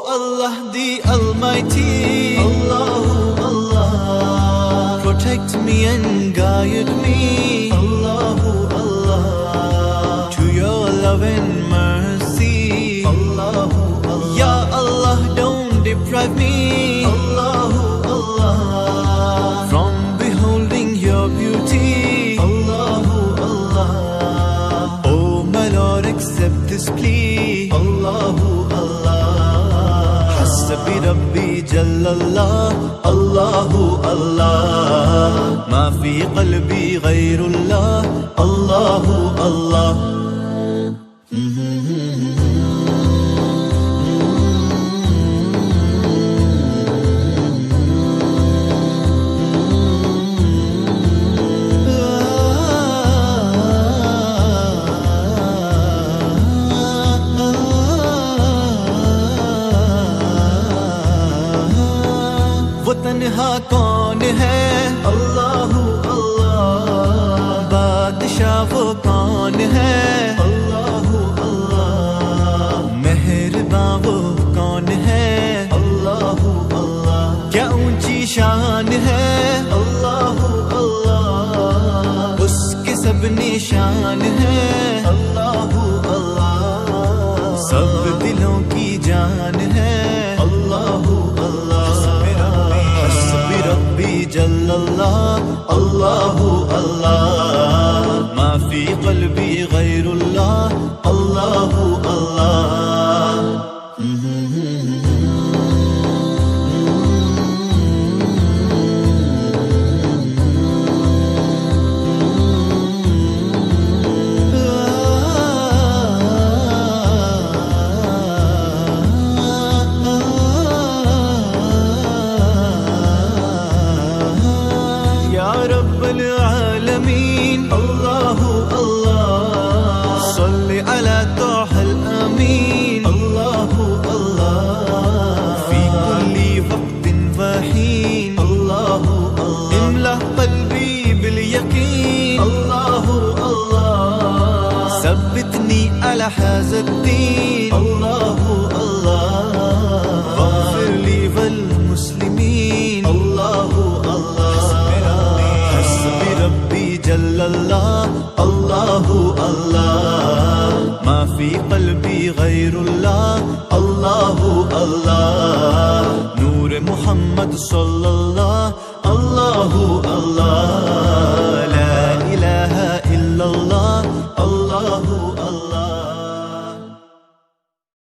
Allah the Almighty, Allahu Allah, protect me and guide me, Allahu Allah, to your love and mercy, Allahu Allah. Ya Allah, don't deprive me, Allahu Allah, from beholding your beauty, Allahu Allah. Oh my Lord, accept this plea, Allahu Allah. Hasbi Rabbi Jallallah, Allahu Allah, ma fi qalbi ghayrullah, Allahu Allah. تنہا کون ہے اللہ اللہ، بادشاہ وہ کون ہے اللہ اللہ، مہربان وہ کون ہے اللہ اللہ، کیا اونچی شان ہے اللہ اللہ، اس کے سب نشان ہے اللہ اللہ، سب دلوں کی جان ہے اللہ اللہ۔ ربی جل اللہ، اللہ اللہ، ما فی قلبی غیر اللہ، اللہ اللہ۔ العالمين الله الله، صل على طه الأمين الله الله، في كل وقت وحين الله الله، املأ قلبي باليقين الله الله، ثبتني على هذا الدين الله الله، واغفر لي والمسلمين الله الله۔ ربی جل اللہ، اللہ اللہ، ما فی قلبی غیر اللہ، اللہ اللہ، نور محمد صلی اللہ، اللہ اللہ، لا الہ الا اللہ، اللہ اللہ۔